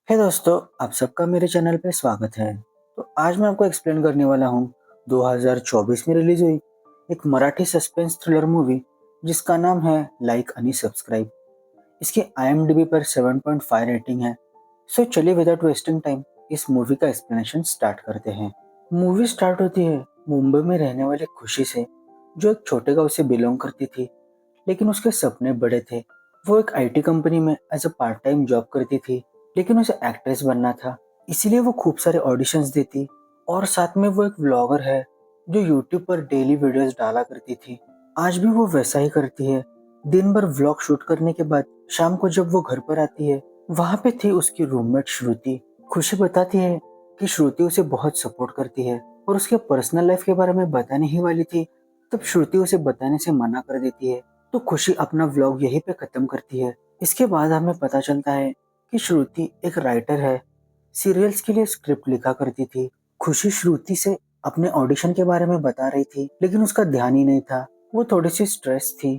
हे दोस्तों, आप सबका मेरे चैनल पे स्वागत है। तो आज मैं आपको एक्सप्लेन करने वाला हूँ 2024 में रिलीज हुई एक मराठी सस्पेंस थ्रिलर मूवी जिसका नाम है लाइक आणि सब्सक्राइब। इसकी IMDb पर 7.5 रेटिंग है। सो चलिए विदाउट वेस्टिंग टाइम इस मूवी का एक्सप्लेनेशन स्टार्ट करते हैं। मूवी स्टार्ट होती है मुंबई में रहने वाली खुशी से, जो एक छोटे गांव से बिलोंग करती थी, लेकिन उसके सपने बड़े थे। वो एक IT कंपनी में as a part time job करती थी, लेकिन उसे एक्ट्रेस बनना था, इसीलिए वो खूब सारे ऑडिशंस देती। और साथ में वो एक व्लॉगर है जो यूट्यूब पर डेली वीडियोस डाला करती थी। आज भी वो वैसा ही करती है। दिन भर व्लॉग शूट करने के बाद शाम को जब वो घर पर आती है, वहां पे थी उसकी रूममेट श्रुति। खुशी बताती है कि श्रुति उसे बहुत सपोर्ट करती है और उसके पर्सनल लाइफ के बारे में बताने ही वाली थी, तब श्रुति उसे बताने से मना कर देती है। तो खुशी अपना व्लॉग यहीं पे खत्म करती है। इसके बाद हमें पता चलता है कि श्रुति एक राइटर है, सीरियल्स के लिए स्क्रिप्ट लिखा करती थी। खुशी श्रुति से अपने ऑडिशन के बारे में बता रही थी, लेकिन उसका ध्यान ही नहीं था। वो थोड़ी सी स्ट्रेस थी,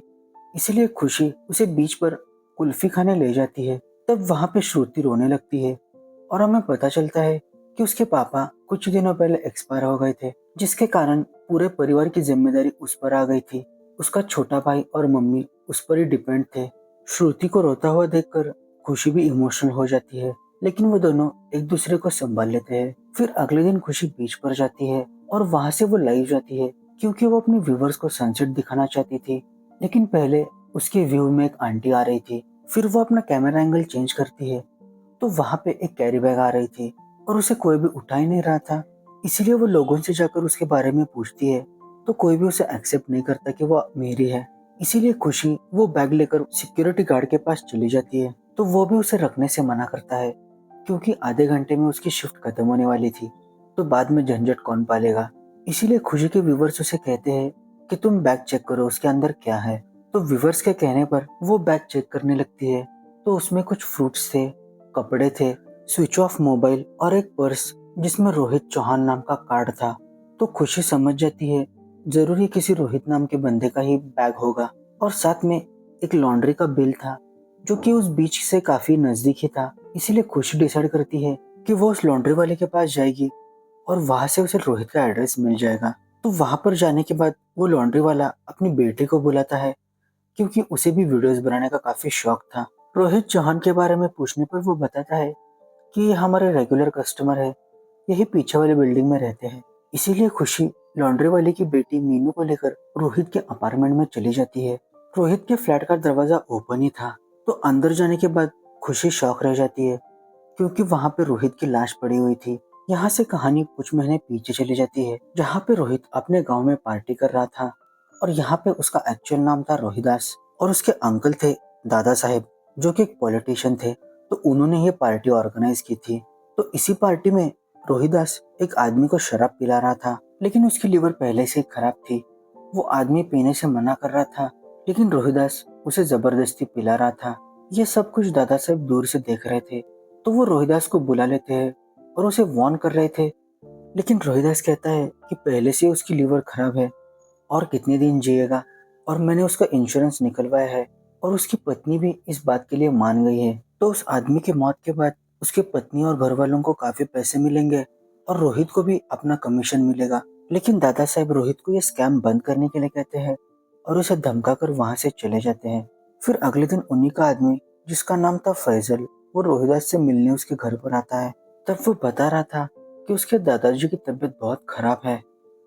इसीलिए खुशी उसे बीच पर कुल्फी खाने ले जाती है। तब वहां पे श्रुति रोने लगती है और हमें पता चलता है कि उसके पापा कुछ दिनों पहले एक्सपायर हो गए थे, जिसके कारण पूरे परिवार की जिम्मेदारी उस पर आ गई थी। उसका छोटा भाई और मम्मी उस पर ही डिपेंड थे। श्रुति को रोता हुआ देखकर खुशी भी इमोशनल हो जाती है, लेकिन वो दोनों एक दूसरे को संभाल लेते हैं। फिर अगले दिन खुशी बीच पर जाती है और वहां से वो लाइव जाती है, क्योंकि वो अपने व्यूवर्स को सनसेट दिखाना चाहती थी। लेकिन पहले उसके व्यू में एक आंटी आ रही थी। फिर वो अपना कैमरा एंगल चेंज करती है, तो वहां पे एक कैरी बैग आ रही थी और उसे कोई भी उठा ही नहीं रहा था। इसीलिए वो लोगों से जाकर उसके बारे में पूछती है, तो कोई भी उसे एक्सेप्ट नहीं करता कि वो मेरी है। इसीलिए खुशी वो बैग लेकर सिक्योरिटी गार्ड के पास चली जाती है, तो वो भी उसे रखने से मना करता है, क्योंकि आधे घंटे में उसकी शिफ्ट खत्म होने वाली थी, तो बाद में झंझट कौन पालेगा। इसीलिए खुशी के व्यूवर्स उसे कहते हैं कि तुम बैग चेक करो उसके अंदर क्या है। तो व्यूवर्स के कहने पर वो बैग चेक करने लगती है, तो उसमें कुछ फ्रूट्स थे, कपड़े थे, स्विच ऑफ मोबाइल और एक पर्स जिसमें रोहित चौहान नाम का कार्ड था। तो खुशी समझ जाती है जरूरी किसी रोहित नाम के बंदे का ही बैग होगा। और साथ में एक लॉन्ड्री का बिल था, जो कि उस बीच से काफी नजदीक ही था। इसीलिए खुशी डिसाइड करती है कि वो उस लॉन्ड्री वाले के पास जाएगी और वहां से उसे रोहित का एड्रेस मिल जाएगा। तो वहां पर जाने के बाद वो लॉन्ड्री वाला अपनी बेटी को बुलाता है, क्योंकि उसे भी वीडियोस बनाने का काफी शौक था। रोहित चौहान के बारे में पूछने पर वो बताता है कि ये हमारे रेगुलर कस्टमर है, यही पीछे वाली बिल्डिंग में रहते हैं। इसीलिए खुशी लॉन्ड्री वाले की बेटी मीनू को लेकर रोहित के अपार्टमेंट में चली जाती है। रोहित के फ्लैट का दरवाजा ओपन ही था, तो अंदर जाने के बाद खुशी शॉक रह जाती है, क्योंकि वहां पे रोहित की लाश पड़ी हुई थी। यहाँ से कहानी कुछ महीने पीछे चली जाती है, जहाँ पे रोहित अपने गांव में पार्टी कर रहा था और यहाँ पे उसका एक्चुअल नाम था रोहिदास और उसके अंकल थे दादा साहेब, जो कि एक पॉलिटिशियन थे। तो उन्होंने ये पार्टी ऑर्गेनाइज की थी। तो इसी पार्टी में रोहिदास एक आदमी को शराब पिला रहा था, लेकिन उसकी लीवर पहले से ही खराब थी। वो आदमी पीने से मना कर रहा था, लेकिन रोहिदास उसे जबरदस्ती पिला रहा था। ये सब कुछ दादा साहब दूर से देख रहे थे, तो वो रोहिदास को बुला लेते हैं और उसे वार्न कर रहे थे। लेकिन रोहिदास कहता है कि पहले से उसकी लीवर खराब है और कितने दिन जिएगा, और मैंने उसका इंश्योरेंस निकलवाया है। और उसकी पत्नी भी इस बात के लिए मान गई है। तो उस आदमी की मौत के बाद उसके पत्नी और घर वालों को काफी पैसे मिलेंगे और रोहित को भी अपना कमीशन मिलेगा। लेकिन दादा साहब रोहित को ये स्कैम बंद करने के लिए कहते हैं और उसे धमकाकर वहां से चले जाते हैं। फिर अगले दिन उन्हीं का आदमी, जिसका नाम था फैजल, वो रोहिदास से मिलने उसके घर पर आता है। तब वो बता रहा था कि उसके दादाजी की तबीयत बहुत खराब है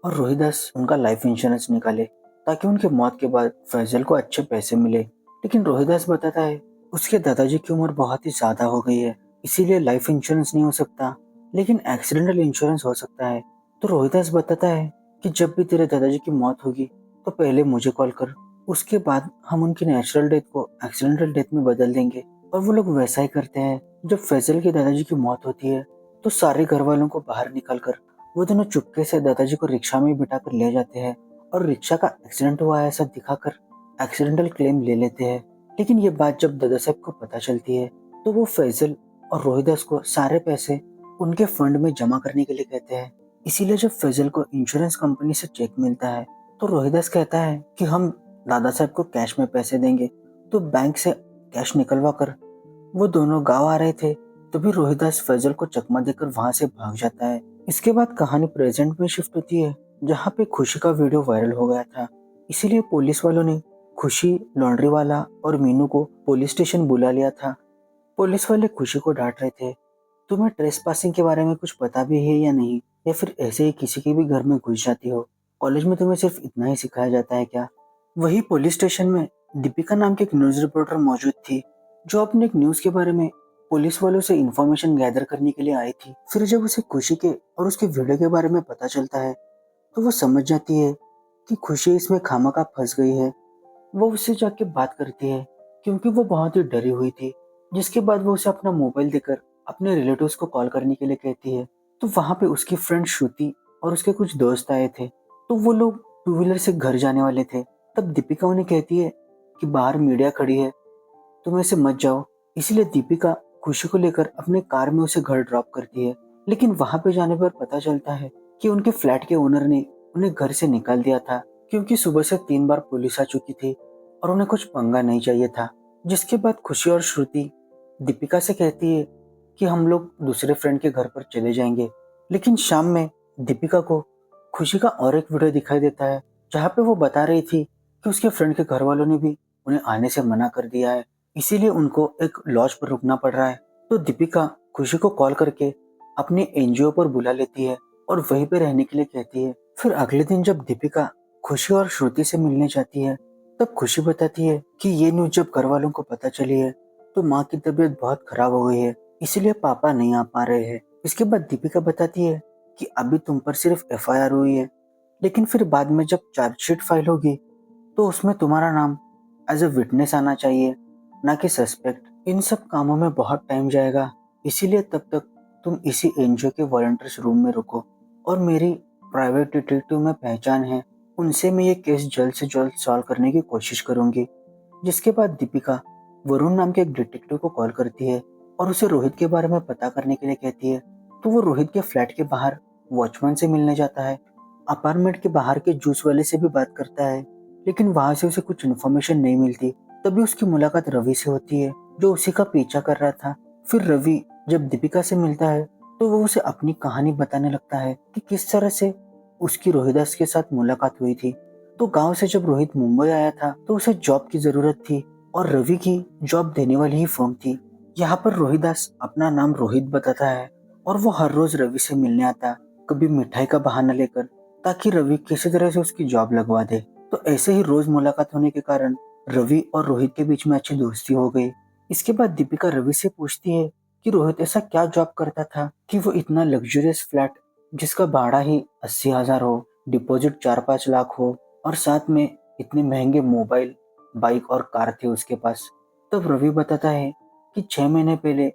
और रोहिदास उनका लाइफ इंश्योरेंस निकाले, ताकि उनकी मौत के बाद फैजल को अच्छे पैसे मिले। लेकिन रोहिदास बताता है उसके दादाजी की उम्र बहुत ही ज्यादा हो गई है, इसीलिए लाइफ इंश्योरेंस नहीं हो सकता, लेकिन एक्सीडेंटल इंश्योरेंस हो सकता है। तो रोहिदास बताता है कि जब भी तेरे दादाजी की मौत होगी तो पहले मुझे कॉल कर, उसके बाद हम उनकी नेचुरल डेथ को एक्सीडेंटल डेथ में बदल देंगे। और वो लोग वैसा ही करते हैं। जब फैजल के दादाजी की मौत होती है, तो सारे घर वालों को बाहर निकालकर वो दोनों चुपके से दादाजी को रिक्शा में बिठाकर ले जाते हैं और रिक्शा का एक्सीडेंट हुआ है ऐसा दिखाकर एक्सीडेंटल क्लेम ले लेते हैं। लेकिन ये बात जब दादा साहब को पता चलती है, तो वो फैजल और रोहिदास को सारे पैसे उनके फंड में जमा करने के लिए कहते हैं। इसीलिए जब फैजल को इंश्योरेंस कंपनी से चेक मिलता है, तो रोहिदास कहता है कि हम दादा साहब को कैश में पैसे देंगे। तो बैंक से कैश निकलवा कर वो दोनों गाँव आ रहे थे, तभी रोहिदास फैजल को चकमा देकर वहां से भाग जाता है। इसके बाद कहानी प्रेजेंट में शिफ्ट होती है, जहाँ पे खुशी का वीडियो वायरल हो गया था। इसीलिए पुलिस वालों ने खुशी, लॉन्ड्री वाला और मीनू को पुलिस स्टेशन बुला लिया था। पुलिस वाले खुशी को डांट रहे थे, तुम्हें ट्रेस पासिंग के बारे में कुछ पता भी है या नहीं, या फिर ऐसे ही किसी के भी घर में घुस जाती हो? कॉलेज में तुम्हें सिर्फ इतना ही सिखाया जाता है क्या? वही पुलिस स्टेशन में दीपिका नाम की एक न्यूज रिपोर्टर मौजूद थी, जो अपने एक न्यूज के बारे में पुलिस वालों से इंफॉर्मेशन गैदर करने के लिए आई थी। फिर जब उसे खुशी के और उसके वीडियो के बारे में पता चलता है, तो वो समझ जाती है कि खुशी इसमें खामखा फंस गई है। वो उससे जाके बात करती है, क्योंकि वो बहुत ही डरी हुई थी। जिसके बाद वो उसे अपना मोबाइल देकर अपने रिलेटिव्स को कॉल करने के लिए कहती है। तो वहां पे उसकी फ्रेंड श्रुति और उसके कुछ दोस्त आए थे। तो वो लोग टू व्हीलर से घर जाने वाले थे। तब दीपिका उन्हें कहती है कि बाहर मीडिया खड़ी है, तुम ऐसे मत जाओ। इसलिए दीपिका खुशी को लेकर अपने कार में उसे घर ड्रॉप करती है। लेकिन वहां पे जाने पर पता चलता है कि उनके फ्लैट के ओनर ने उन्हें घर से निकाल दिया था, क्योंकि सुबह से 3 बार पुलिस आ चुकी थी और उन्हें कुछ पंगा नहीं चाहिए था। जिसके बाद खुशी और श्रुति दीपिका से कहती है कि हम लोग दूसरे फ्रेंड के घर पर चले जाएंगे। लेकिन शाम में दीपिका को खुशी का और एक वीडियो दिखाई देता है, जहाँ पे वो बता रही थी कि उसके फ्रेंड के घर वालों ने भी उन्हें आने से मना कर दिया है, इसीलिए उनको एक लॉज पर रुकना पड़ रहा है। तो दीपिका खुशी को कॉल करके अपने एनजीओ पर बुला लेती है और वहीं पे रहने के लिए कहती है। फिर अगले दिन जब दीपिका खुशी और श्रुति से मिलने जाती है, तब खुशी बताती है कि ये न्यूज जब घर वालों को पता चली है, तो माँ की तबीयत बहुत खराब हो गई है, इसीलिए पापा नहीं आ पा रहे हैं। इसके बाद दीपिका बताती है कि अभी तुम पर सिर्फ एफआईआर हुई है, लेकिन फिर बाद में जब चार्जशीट फाइल होगी, तो उसमें तुम्हारा नाम एज अ विटनेस आना चाहिए, ना कि सस्पेक्ट। इन सब कामों में बहुत टाइम जाएगा, इसीलिए तब तक तुम इसी एनजीओ के वॉलंटियर्स रूम में रुको, और मेरी प्राइवेट डिटेक्टिव में पहचान है, उनसे मैं ये केस जल्द से जल्द सॉल्व करने की कोशिश करूंगी। जिसके बाद दीपिका वरुण नाम के एक डिटेक्टिव को कॉल करती है और उसे रोहित के बारे में पता करने के लिए कहती है। तो वो रोहित के फ्लैट के बाहर वॉचमैन से मिलने जाता है, अपार्टमेंट के बाहर के जूस वाले से भी बात करता है, लेकिन वहां से उसे कुछ इन्फॉर्मेशन नहीं मिलती। तभी उसकी मुलाकात रवि से होती है, जो उसी का पीछा कर रहा था। फिर रवि जब दीपिका से मिलता है, तो वो उसे अपनी कहानी बताने लगता है कि किस तरह से उसकी रोहिदास के साथ मुलाकात हुई थी। तो गांव से जब रोहित मुंबई आया था, तो उसे जॉब की जरूरत थी और रवि की जॉब देने वाली ही फर्म थी। यहाँ पर रोहिदास अपना नाम रोहित बताता है और वो हर रोज रवि से मिलने आता, कभी मिठाई का बहाना लेकर, ताकि रवि किसी तरह से उसकी जॉब लगवा दे। तो ऐसे ही रोज मुलाकात होने के कारण रवि और रोहित के बीच में अच्छी दोस्ती हो गई। इसके बाद दीपिका रवि से पूछती है कि रोहित ऐसा क्या जॉब करता था कि वो इतना लग्जरियस फ्लैट, जिसका भाड़ा ही 80,000 हो, डिपॉजिट 4-5 लाख हो, और साथ में इतने महंगे मोबाइल, बाइक और कार थे उसके पास। तब रवि बताता है कि 6 महीने पहले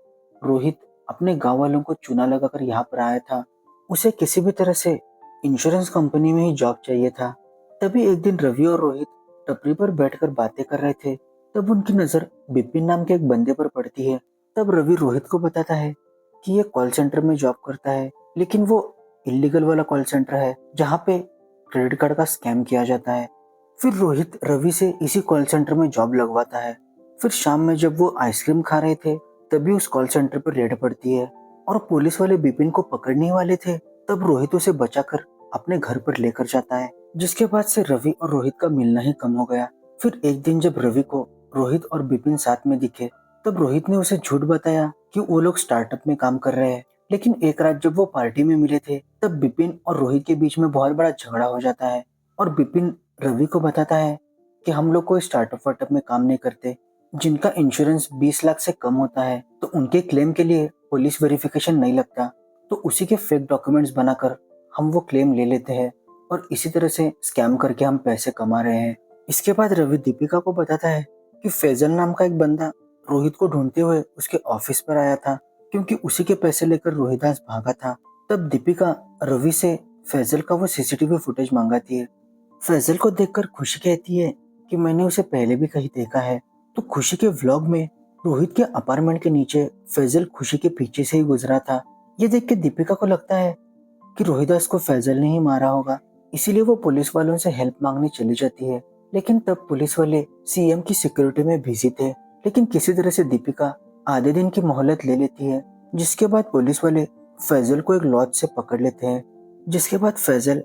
रोहित अपने गांव वालों को चूना लगाकर यहाँ पर आया था। उसे किसी भी तरह से इंश्योरेंस कंपनी में ही जॉब चाहिए था। तभी एक दिन रवि और रोहित टपरी पर बैठकर बातें कर रहे थे। तब उनकी नजर बिपिन नाम के एक बंदे पर पड़ती है। तब रवि रोहित को बताता है कि ये कॉल सेंटर में जॉब करता है, लेकिन वो इलीगल वाला कॉल सेंटर है, जहाँ पे क्रेडिट कार्ड का स्कैम किया जाता है। फिर रोहित रवि से इसी कॉल सेंटर में जॉब लगवाता है। फिर शाम में जब वो आइसक्रीम खा रहे थे, तभी उस कॉल सेंटर पर रेड पड़ती है और पुलिस वाले बिपिन को पकड़ने वाले थे। तब रोहित उसे बचाकर अपने घर पर लेकर जाता है। जिसके बाद से रवि और रोहित का मिलना ही कम हो गया। फिर एक दिन जब रवि को रोहित और बिपिन साथ में दिखे, तब रोहित ने उसे झूठ बताया कि वो लोग स्टार्टअप में काम कर रहे हैं। लेकिन एक रात जब वो पार्टी में मिले थे, तब बिपिन और रोहित के बीच में बहुत बड़ा झगड़ा हो जाता है और बिपिन रवि को बताता है कि हम लोग कोई स्टार्टअप वार्टअप में काम नहीं करते, जिनका इंश्योरेंस 20 लाख से कम होता है, तो उनके क्लेम के लिए पुलिस वेरिफिकेशन नहीं लगता, तो उसी के फेक डॉक्यूमेंट्स बनाकर हम वो क्लेम ले लेते हैं और इसी तरह से स्कैम करके हम पैसे कमा रहे हैं। इसके बाद रवि दीपिका को बताता है कि फैजल नाम का एक बंदा रोहित को ढूंढते हुए उसके ऑफिस पर आया था, क्योंकि उसी के पैसे लेकर रोहिदास भागा था। तब दीपिका रवि से फैजल का वो सीसीटीवी फुटेज मांगाती है। फैजल को देखकर खुशी कहती है कि मैंने उसे पहले भी कहीं देखा है। तो खुशी के व्लॉग में रोहित के अपार्टमेंट के नीचे फैजल खुशी के पीछे से ही गुजरा था। ये देख के दीपिका को लगता है कि रोहिदास को फैजल ने ही मारा होगा, इसीलिए वो पुलिस वालों से हेल्प मांगने चली जाती है। लेकिन तब पुलिस वाले सीएम की सिक्योरिटी में बिजी थे। लेकिन किसी तरह से दीपिका आधे दिन की मोहलत ले लेती है जिसके बाद पुलिस वाले फैजल को एक लॉज से पकड़ लेते हैं। जिसके बाद फैजल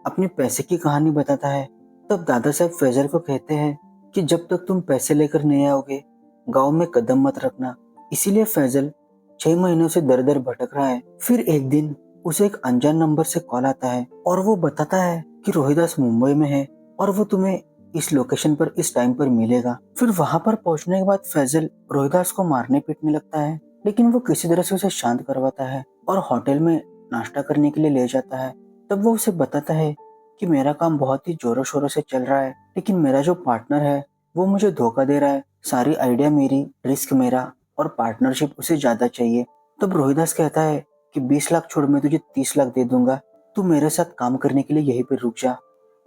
अपने पैसे की कहानी बताता है। तब दादा साहब फैजल को कहते हैं कि जब तक तुम पैसे लेकर नहीं आओगे गांव में कदम मत रखना। इसीलिए फैजल 6 महीनों से दर दर भटक रहा है। फिर एक दिन उसे एक अनजान नंबर से कॉल आता है और वो बताता है कि रोहिदास मुंबई में है और वो तुम्हें इस लोकेशन पर इस टाइम पर मिलेगा। फिर वहां पर पहुंचने के बाद फैजल रोहिदास को मारने पीटने लगता है, लेकिन वो किसी तरह से उसे शांत करवाता है और होटल में नाश्ता करने के लिए ले जाता है। तब वो उसे बताता है कि मेरा काम बहुत ही जोरों शोरों से चल रहा है, लेकिन मेरा जो पार्टनर है वो मुझे धोखा दे रहा है। सारी आइडिया मेरी, रिस्क मेरा और पार्टनरशिप उसे ज्यादा चाहिए। तब रोहिदास कहता है कि 20 लाख छोड़ मैं तुझे 30 लाख दे दूंगा, तू मेरे साथ काम करने के लिए यहीं पर रुक जा।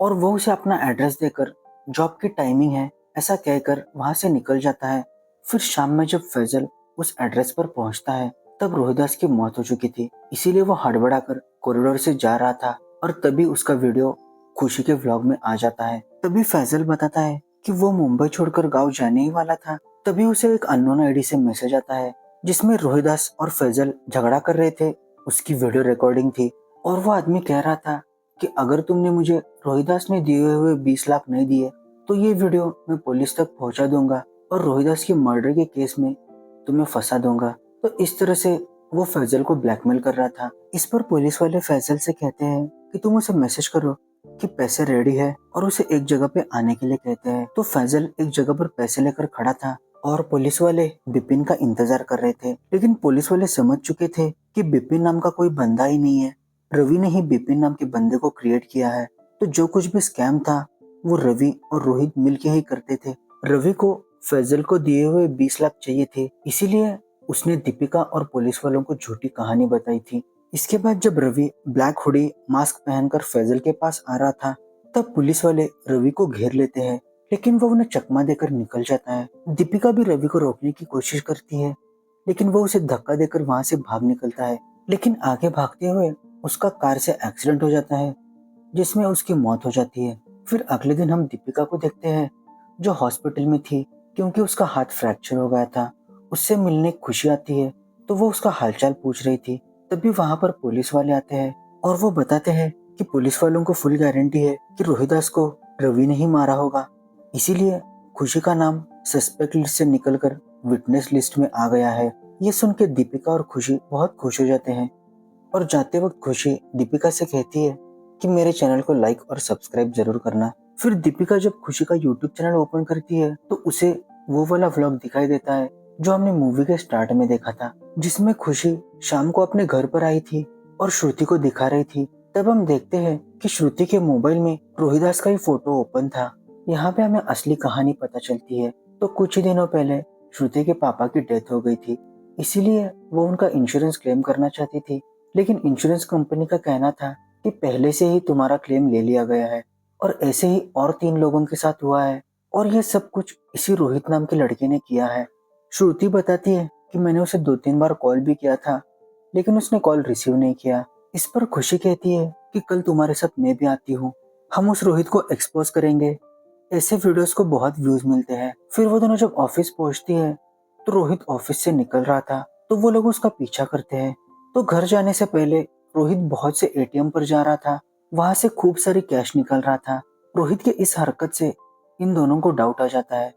और वो उसे अपना एड्रेस देकर जॉब की टाइमिंग है ऐसा कहकर वहां से निकल जाता है। फिर शाम में जब फैजल उस एड्रेस पर पहुंचता है तब रोहिदास की मौत हो चुकी थी। इसीलिए वो हड़बड़ाकर कॉरिडोर से जा रहा था और तभी उसका वीडियो खुशी के व्लॉग में आ जाता है। तभी फैजल बताता है कि वो मुंबई छोड़कर गांव जाने ही वाला था। तभी उसे एक अननोन आईडी से मैसेज आता है जिसमें रोहिदास और फैजल झगड़ा कर रहे थे। उसकी वीडियो रिकॉर्डिंग थी और वो आदमी कह रहा था कि अगर तुमने मुझे रोहिदास ने दिए हुए 20 लाख नहीं दिए तो ये वीडियो मैं पुलिस तक पहुंचा दूंगा और रोहिदास की मर्डर के केस में तुम्हें फंसा दूंगा। तो इस तरह से वो फैजल को ब्लैकमेल कर रहा था। इस पर पुलिस वाले फैजल से कहते हैं कि तुम उसे मैसेज करो कि पैसे रेडी है और उसे एक जगह पे आने के लिए कहते हैं। तो फैजल एक जगह पर पैसे लेकर खड़ा था और पुलिस वाले बिपिन का इंतजार कर रहे थे, लेकिन पुलिस वाले समझ चुके थे कि बिपिन नाम का कोई बंदा ही नहीं है। रवि ने ही बिपिन नाम के बंदे को क्रिएट किया है। तो जो कुछ भी स्कैम था वो रवि और रोहित मिलके ही करते थे। रवि को फैजल को दिए हुए 20 लाख चाहिए थे, इसीलिए उसने दीपिका और पुलिस वालों को झूठी कहानी बताई थी। इसके बाद जब रवि ब्लैक हुडी मास्क पहनकर फैजल के पास आ रहा था तब पुलिस वाले रवि को घेर लेते हैं, लेकिन वो उन्हें चकमा देकर निकल जाता है। दीपिका भी रवि को रोकने की कोशिश करती है, लेकिन वो उसे धक्का देकर वहां से भाग निकलता है। लेकिन आगे भागते हुए उसका कार से एक्सीडेंट हो जाता है जिसमें उसकी मौत हो जाती है। फिर अगले दिन हम दीपिका को देखते हैं जो हॉस्पिटल में थी क्योंकि उसका हाथ फ्रैक्चर हो गया था। उससे मिलने खुशी आती है तो वो उसका हालचाल पूछ रही थी। तभी वहां पर पुलिस वाले आते हैं और वो बताते हैं कि पुलिस वालों को फुल गारंटी है कि रोहिदास को रवि ने ही मारा होगा। इसीलिए खुशी का नाम सस्पेक्ट लिस्ट से निकलकर विटनेस लिस्ट में आ गया है। ये सुन के दीपिका और खुशी बहुत खुश हो जाते हैं और जाते वक्त खुशी दीपिका से कहती है कि मेरे चैनल को लाइक और सब्सक्राइब जरूर करना। फिर दीपिका जब खुशी का यूट्यूब चैनल ओपन करती है तो उसे वो वाला व्लॉग दिखाई देता है जो हमने मूवी के स्टार्ट में देखा था, जिसमें खुशी शाम को अपने घर पर आई थी और श्रुति को दिखा रही थी। तब हम देखते हैं कि श्रुति के मोबाइल में रोहिदास का ही फोटो ओपन था। यहाँ पे हमें असली कहानी पता चलती है। तो कुछ ही दिनों पहले श्रुति के पापा की डेथ हो गई थी, इसीलिए वो उनका इंश्योरेंस क्लेम करना चाहती थी, लेकिन इंश्योरेंस कंपनी का कहना था कि पहले से ही तुम्हारा क्लेम ले लिया गया है। और ऐसे ही और 3 लोगों के साथ हुआ है और ये सब कुछ इसी रोहित नाम के लड़के ने किया है। श्रुति बताती है कि मैंने उसे 2-3 बार कॉल भी किया था, लेकिन उसने कॉल रिसीव नहीं किया। इस पर खुशी कहती है कि कल तुम्हारे साथ मैं भी आती हूँ, हम उस रोहित को एक्सपोज करेंगे। ऐसे वीडियोस को बहुत व्यूज मिलते हैं। फिर वो दोनों जब ऑफिस पहुंचती है तो रोहित ऑफिस से निकल रहा था तो वो लोग उसका पीछा करते हैं। तो घर जाने से पहले रोहित बहुत से एटीएम पर जा रहा था, वहां से खूब सारी कैश निकल रहा था। रोहित के इस हरकत से इन दोनों को डाउट आ जाता है,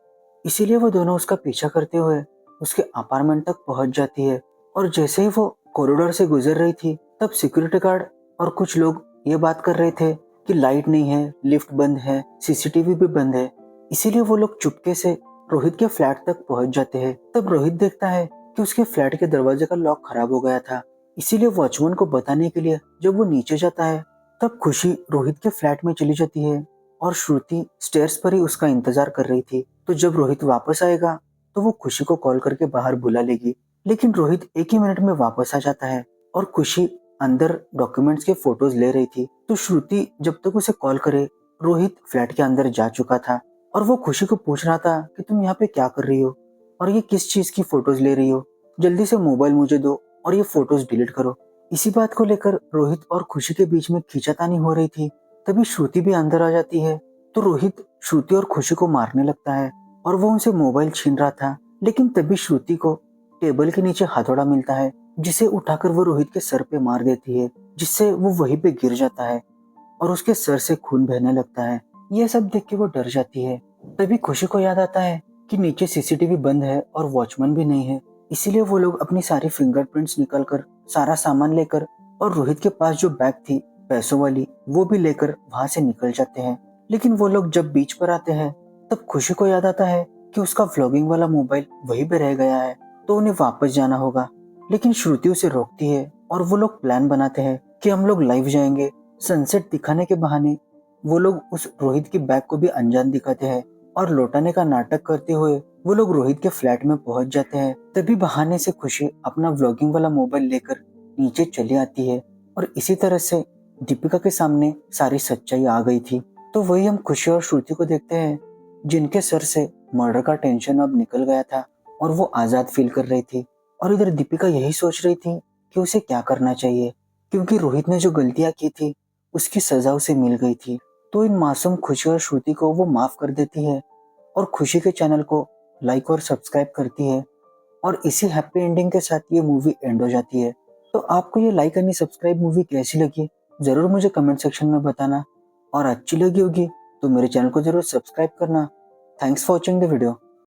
इसीलिए वो दोनों उसका पीछा करते हुए उसके अपार्टमेंट तक पहुंच जाती है। और जैसे ही वो कॉरिडोर से गुजर रही थी तब सिक्योरिटी गार्ड और कुछ लोग ये बात कर रहे थे कि लाइट नहीं है, लिफ्ट बंद है, सीसीटीवी भी बंद है। इसीलिए वो लोग चुपके से रोहित के फ्लैट तक पहुंच जाते हैं। तब रोहित देखता है कि उसके फ्लैट के दरवाजे का लॉक खराब हो गया था, इसीलिए वॉचमैन को बताने के लिए जब वो नीचे जाता है तब खुशी रोहित के फ्लैट में चली जाती है और श्रुति स्टेयर्स पर ही उसका इंतजार कर रही थी। तो जब रोहित वापस आएगा तो वो खुशी को कॉल करके बाहर बुला लेगी, लेकिन रोहित एक ही मिनट में वापस आ जाता है और खुशी अंदर डॉक्यूमेंट्स के फोटोज ले रही थी। तो श्रुति जब तक उसे कॉल करे रोहित फ्लैट के अंदर जा चुका था और वो खुशी को पूछ रहा था कि तुम यहाँ पे क्या कर रही हो और ये किस चीज की फोटोज ले रही हो, जल्दी से मोबाइल मुझे दो और ये फोटोज डिलीट करो। इसी बात को लेकर रोहित और खुशी के बीच में खींचातानी हो रही थी। तभी श्रुति भी अंदर आ जाती है तो रोहित श्रुति और खुशी को मारने लगता है और वो उनसे मोबाइल छीन रहा था, लेकिन तभी श्रुति को टेबल के नीचे हथौड़ा मिलता है जिसे उठाकर वो रोहित के सर पे मार देती है, जिससे वो वहीं पे गिर जाता है और उसके सर से खून बहने लगता है। ये सब देख के वो डर जाती है। तभी खुशी को याद आता है कि नीचे सीसीटीवी बंद है और वॉचमैन भी नहीं है। इसीलिए वो लोग अपनी सारी फिंगरप्रिंट्स निकाल कर, सारा सामान लेकर और रोहित के पास जो बैग थी पैसों वाली, वो भी लेकर वहां से निकल जाते हैं। लेकिन वो लोग जब बीच पर आते हैं तब खुशी को याद आता है कि उसका व्लॉगिंग वाला मोबाइल वहीं पे रह गया है, तो उन्हें वापस जाना होगा। लेकिन श्रुति उसे रोकती है और वो लोग प्लान बनाते हैं कि हम लोग लाइव जाएंगे। सनसेट दिखाने के बहाने वो लोग उस रोहित की बैग को भी अनजान दिखाते हैं और लौटाने का नाटक करते हुए वो लोग रोहित के फ्लैट में पहुंच जाते हैं। तभी बहाने से खुशी अपना व्लॉगिंग वाला मोबाइल लेकर नीचे चली आती है और इसी तरह से दीपिका के सामने सारी सच्चाई आ गई थी। तो वही हम खुशी और श्रुति को देखते हैं, जिनके सर से मर्डर का टेंशन अब निकल गया था और वो आजाद फील कर रही थी। और इधर दीपिका यही सोच रही थी कि उसे क्या करना चाहिए, क्योंकि रोहित ने जो गलतियां की थी उसकी सजा उसे मिल गई थी। तो इन मासूम खुशी और श्रुति को वो माफ कर देती है और खुशी के चैनल को लाइक और सब्सक्राइब करती है। और इसी हैप्पी एंडिंग के साथ ये मूवी एंड हो जाती है। तो आपको ये लाइक एंड सब्सक्राइब मूवी कैसी लगी, जरूर मुझे कमेंट सेक्शन में बताना। और अच्छी लगी होगी तो मेरे चैनल को जरूर सब्सक्राइब करना। Thanks for watching the video.